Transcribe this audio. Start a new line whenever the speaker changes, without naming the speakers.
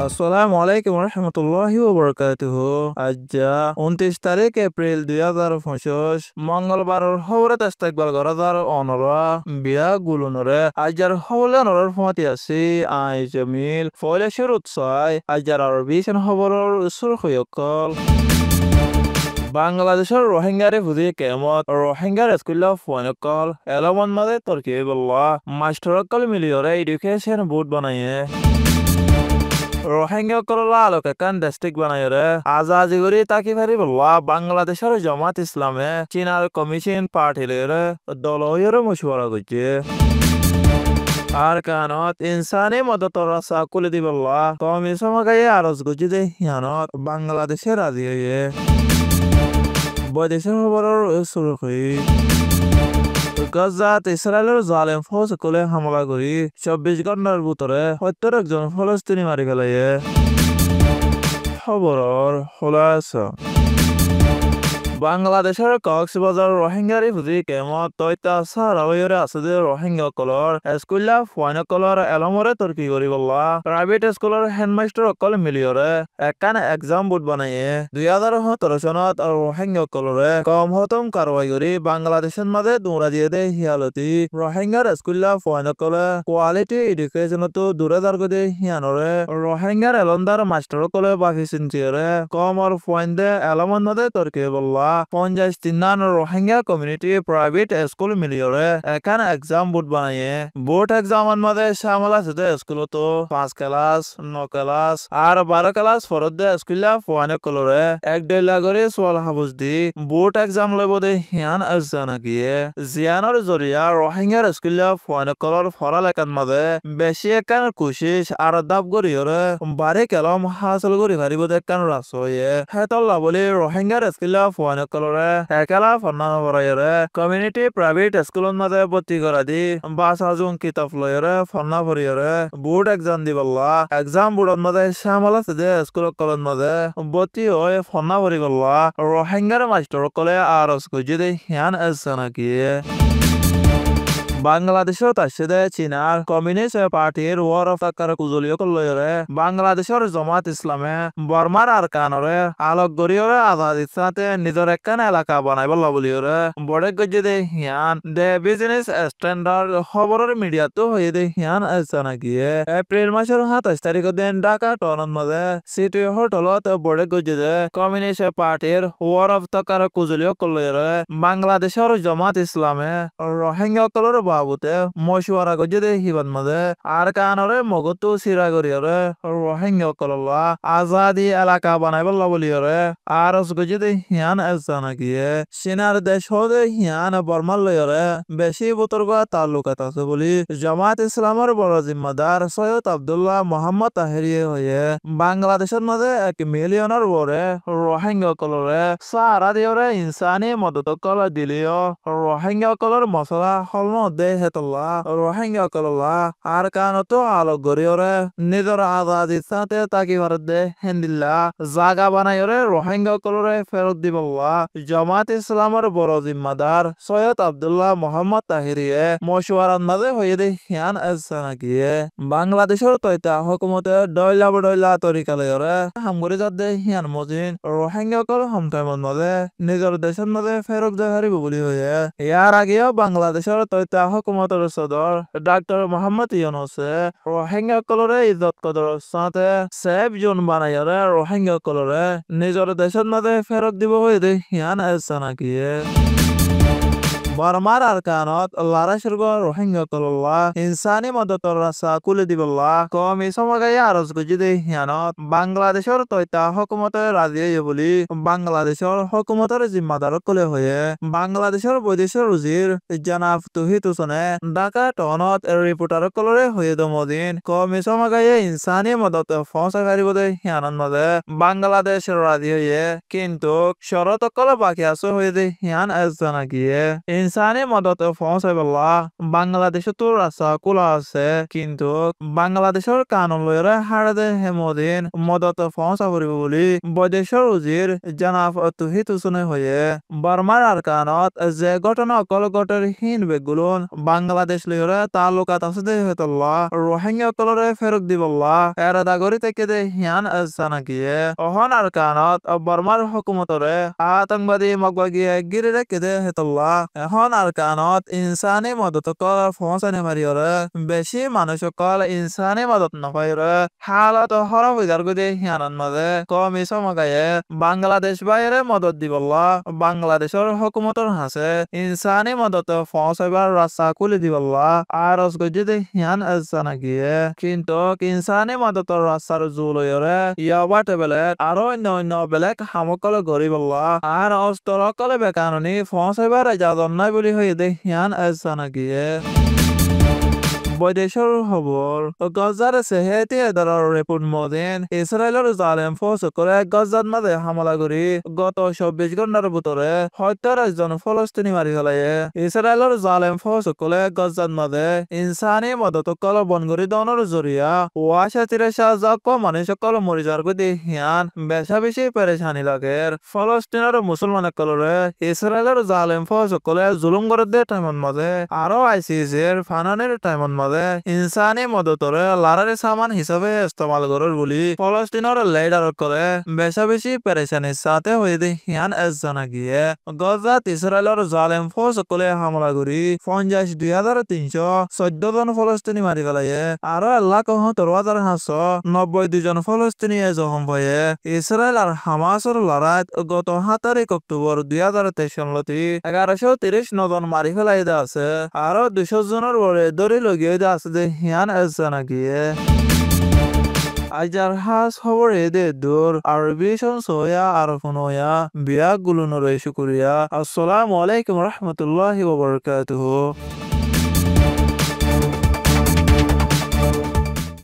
আসসালামু আলাইকুম রহমতুল্লাহি ওবরকাতুহু। আজ 29 তারিখ এপ্রিল 2025 মঙ্গলবারের খবরে ইস্তেকবাল করা যার অনরা বিয়া গুলুনরে আজার হলে অনরার ফমাতি আছি আই জমিল ফলে শুরুত ছয় আজার আরবি সেন খবরের সুর হইকল বাংলাদেশের রোহিঙ্গারে বুঝি কেমত রোহিঙ্গার স্কুল ফোনকল এলমন মাদে তর্কি বল্লা মাস্টারকল মিলিয়রে এডুকেশন বোর্ড বানাইয়ে রোহিঙ্গা করলা আলোকে কান ডিস্ট্রিক্ট বানাইরে আজাজি করি তাকি ফারি বললা বাংলাদেশের জামাত ইসলামে চীনার কমিশন পার্টি লেরে দলয়ের মশওয়ারা করছে আর কানত ইনসানি মদতর রাস্তা খুলে দিবল্লা কমিশন গায়ে আরজ গুজি দে হিয়ানত বাংলাদেশের রাজি হয়ে বৈদেশিক খবরের শুরু করি গাজাত ইসরায়েলের জালেম ফৌজ সকলে হামলা করি 24 ঘন্টার ভিতরে 70 জন ফলস্তিনি মারি ফেলাইয়ে খবরের খোলাসা বাংলাদেশের কক্সবাজার রোহিঙ্গারি বুঝি কেমত তৈতা সারাওয়রে আছে যে রোহিঙ্গা কলর স্কুলা ফাইনা কলর এলমরে তর্কি করি বললা প্রাইভেট স্কুলের হেডমাস্টার অকল মিলিয়রে একখান এক্সাম বোর্ড বানাইয়ে 2017 সনত রোহিঙ্গা কলরে কম হতম কারবাই করি বাংলাদেশের মাঝে দৌড়া দিয়ে দেয় হিয়ালতি রোহিঙ্গার স্কুলা ফাইনা কলে কোয়ালিটি এডুকেশন তো দূরে দাঁড় দে হিয়ানরে রোহিঙ্গার এলন্দার মাস্টার কলে বাকি চিন্তিয়রে কম আর পয়েন্ট দে এলমন মাঝে তর্কি বললা 53 রোহিঙ্গা কমিউনিটি প্রাইভেট স্কুল মিলিয়রে এখান এক্সাম বোর্ড বানাইয়ে বোর্ড এক্সামের মধ্যে শামিল আছে স্কুল তো 5 ক্লাস 9 ক্লাস আর 12 ক্লাস ফরদ দে স্কুলা ফাইনা কলরে 1.5 লাখ করে সোয়াল হাবুজ দি বোর্ড এক্সাম লইব দে হিয়ান আজানা গিয়ে জিয়ানোর জরিয়া রোহিঙ্গার স্কুলা ফাইনা কলর ফরাল একান মাঝে বেশি একান কোশিশ আর দাব গরিয়রে বারে কলম হাসল করি পারিব দেখান রাসয়ে হেতল্লা বলে রোহিঙ্গার স্কুলা ফাইনা কলরে একলা ফন্নানো বরাইরে কমিউনিটি প্রাইভেট স্কুলের মাঝে ভর্তি করা দি 5,000 কিতাব লয়রে ফন্না ভরিয়রে বোর্ড এক্সাম দিবল্লা এক্সাম বোর্ডের মাঝে শামিল আছে যে স্কুল কলের মাঝে ভর্তি হয়ে ফন্না ভরি গল্লা রোহিঙ্গার মাস্টার কলে আর যদি হিয়ান আছে নাকি বাংলাদেশত আসছে দে চীনার কমিউনিস্ট পার্টির ওয়ার অফ টাকার কুজলীয় করলরে বাংলাদেশের জামাত ইসলামে বর্মার আর কানরে আলোক গরিয়রে আজাদির সাথে নিজের একখান এলাকা বানাইব বলিয়রে বড়ে গজে দে হিয়ান দে বিজনেস স্ট্যান্ডার্ড খবরের মিডিয়াতো হয়ে দে হিয়ান আছে নাকি এপ্রিল মাসের 27 তারিখ দিন ঢাকা টাউনের মাঝে সিটি হোটেলত বড়ে গজে দে কমিউনিস্ট পার্টির ওয়ার অফ টাকার কুজলীয় করলরে বাংলাদেশের জামাত ইসলামে রোহিঙ্গা কলর বাবুতে মশওয়ারা গজে দে হিবান মাঝে আর কানরে মগতো সিরা করিয়রে রোহিঙ্গা কলল্লা আজাদি এলাকা বানাইবল্লা বলিয়রে আর গজে দে হিয়ান আছে নাকি চীনার দেশ হতে হিয়ান বর্মার লয়রে বেশি বতর্ক তাল্লুকাত আছে বলি জামাত ইসলামের বড় জিম্মাদার সৈয়দ আব্দুল্লাহ মোহাম্মদ তাহেরিয়ে হয়ে বাংলাদেশের মাঝে 1 মিলিয়নের বরে রোহিঙ্গা কলরে সারা দিয়রে ইনসানি মদত কল দিলিও রোহিঙ্গা কলর মশলা হলন দে হেতল্লা রোহিঙ্গা কলল্লা আর কানতো আলোক গরিয়রে নিজের আজাদির সাথে তাকি ভারত দে হেন্দিল্লা জাগা বানাইরে রোহিঙ্গা কলরে ফেরত দিবল্লা জামাত ইসলামের বড় জিম্মাদার সৈয়দ আব্দুল্লাহ মোহাম্মদ তাহিরিয়ে মশওয়ারার মাঝে হয়ে দে হিয়ান আছে নাকি বাংলাদেশের তৈতা হুকুমতে ডয়লা তরিকা লয়রে হামগরি যাত দে হিয়ান মজিন রোহিঙ্গা কল হামটাইমর মাঝে নিজের দেশের মাঝে ফেরত দে হারিব বলি হয়ে ইয়ার আগেও বাংলাদেশের তৈতা হুকুমতের সদর ডাক্তার মোহাম্মদ ইউনূসে রোহিঙ্গা কলরে ইজ্জত কদর সাথে সেফ জোন বানাইরে রোহিঙ্গা কলরে নিজের দেশের মাঝে ফেরত দিব হয়ে দে হিয়ান আছে নাকি বর্মার আর কানত লারাশিরগ রোহিঙ্গা কলল্লা ইনসানি মদতর রাস্তা খুলে দিবল্লা কমি সমগাই আরজ গুজি দে হিয়ানত বাংলাদেশের তৈতা হুকুমতের রাজি বলি বাংলাদেশের হুকুমতের জিম্মাদার কলে হয়ে বাংলাদেশের বৈদেশিক উজির জানাব তৌহিদ হোসেনে ঢাকা টাউনত রিপোর্টার কলরে হয়ে দমদিন কমি সমগাই ইনসানি মদত ফসা গাড়িব দে হিয়ানত মাঝে বাংলাদেশের রাজি হয়ে কিন্তু শরত কলে বাকি আছে হয়ে দে হিয়ান আছে নাকি ইনসানি মদতে পৌঁছাইবলা বাংলাদেশে তো রাস্তা খোলা আছে, কিন্তু বাংলাদেশের কানুন লইরে হারাদে হেমদিন মদতে পৌঁছা পড়িব বুলি বৈদেশিক উজির জনাব তৌহিদ হোসেনে হয়ে বর্মার আরকানত যে ঘটনা অকল ঘটের হীন বেগুলুন বাংলাদেশ লইরে তালুকাত আছে দে হতল্লা রোহিঙ্গা অকলরে ফেরত দিবল্লা এর দাগরি থেকে দে হিয়ান জানাকিয়ে অহন আরকানত বর্মার হুকুমতরে আতঙ্কবাদী মগবাগিয়ে গিরে রেখে দে হতল্লা এখন আরকানত ইনসানি মদত কল পৌঁছানে মারিয়রে বেশি মানুষ কল ইনসানি মদত নপাইরে হালত হরফ ইদার গুদে হিয়ানন মাঝে কমি সমগায়ে বাংলাদেশ বাইরে মদত দিবল্লা বাংলাদেশের হুকুমতর হাসে ইনসানি মদত পৌঁছাইবার রাস্তা খুলে দিবল্লা আর অসগজে হিয়ান জানা গিয়ে কিন্তু ইনসানি মদতর রাস্তার জুলয়রে ইয়াবাটে বেলেগ আরো অন্য বেলেগ হামকলে গরিবল্লা আর অস্তরকলে বেকাননি পৌঁছাইবার ইজাজত নাই বুলি হয়ে দে হিয়ান জানা গিয়ে বৈদেশিক খবর গজার সেহেতি এদাৰৰ রিপোর্ট মদিন ইসরায়েলের জালেম ফৌজ করে গজাত মাঝে হামলা করি গত 24 ঘন্টার ভিতরে 70 জন ফলস্তিনি মারি ফেলায় ইসরায়েলের জালেম ফৌজ করে গজাত মাঝে ইনসানি মদত কল বন করি দনের জরিয়া 83,000 মানুষ কল মরি যার গতি হিয়ান বেশা বেশি পেরেশানি লাগে ফলস্তিনের মুসলমান কলরে ইসরায়েলের জালেম ফৌজ করে জুলুম করে দে টাইমন মাঝে আরো আইসিসির ফানানের টাইমন মাঝে ইনসানি মদতরে লারারে সামান হিসাবে ইস্তেমাল করার বলি ফলস্তিনের লিডার করে বেশা বেশি পেরেশানির সাথে হয়ে দে হিয়ান জানা গিয়ে গজাত ইসরায়েলের জালেম ফৌজ করে হামলা করি 50,2314 জন ফলস্তিনি মারি ফেলায় আরো 1,70,592 জন ফলস্তিনি জখম হয়ে ইসরায়েল আর হামাসের লড়াইত গত 7 তারিখ অক্টোবর 2023 সালতি 1130 জন মারি ফেলাই আছে আরো 200 জনের বড়ে দড়ি লগিয়ে আছে যে হিয়ান জানা গিয়ে আইজার হাস খবর এদে দূর আরবি সোয়া আর ফোনয়া বিয়া গুলুনরে শুকুরিয়া আসসালামু আলাইকুম রহমতুল্লাহি ওয়া বারাকাতুহু।